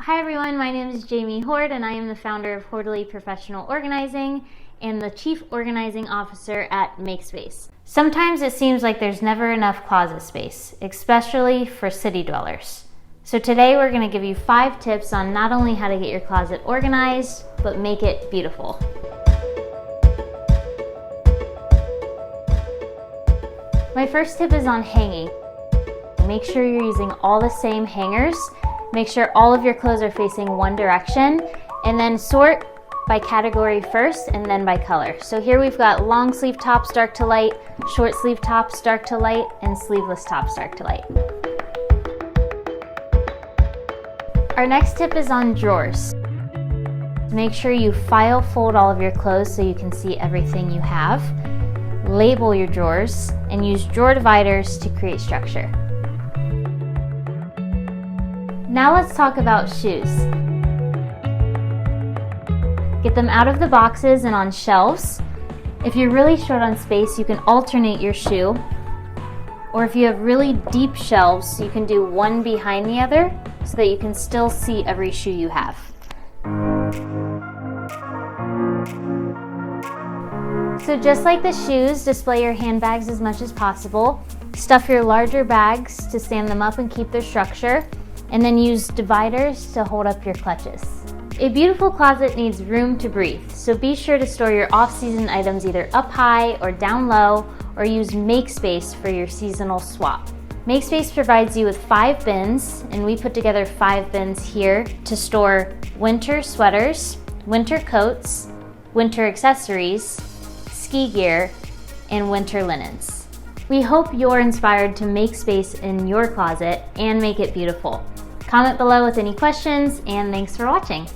Hi everyone, my name is Jamie Hord and I am the founder of Horderly Professional Organizing and the Chief Organizing Officer at MakeSpace. Sometimes it seems like there's never enough closet space, especially for city dwellers. So today we're going to give you 5 tips on not only how to get your closet organized, but make it beautiful. My first tip is on hanging. Make sure you're using all the same hangers. Make sure all of your clothes are facing one direction, and then sort by category first and then by color. So here we've got long sleeve tops dark to light, short sleeve tops dark to light, and sleeveless tops dark to light. Our next tip is on drawers. Make sure you file fold all of your clothes so you can see everything you have. Label your drawers and use drawer dividers to create structure. Now let's talk about shoes. Get them out of the boxes and on shelves. If you're really short on space, you can alternate your shoe. Or if you have really deep shelves, you can do one behind the other so that you can still see every shoe you have. So just like the shoes, display your handbags as much as possible. Stuff your larger bags to stand them up and keep their structure. And then use dividers to hold up your clutches. A beautiful closet needs room to breathe, so be sure to store your off-season items either up high or down low, or use MakeSpace for your seasonal swap. MakeSpace provides you with 5 bins, and we put together 5 bins here to store winter sweaters, winter coats, winter accessories, ski gear, and winter linens. We hope you're inspired to make space in your closet and make it beautiful. Comment below with any questions, and thanks for watching.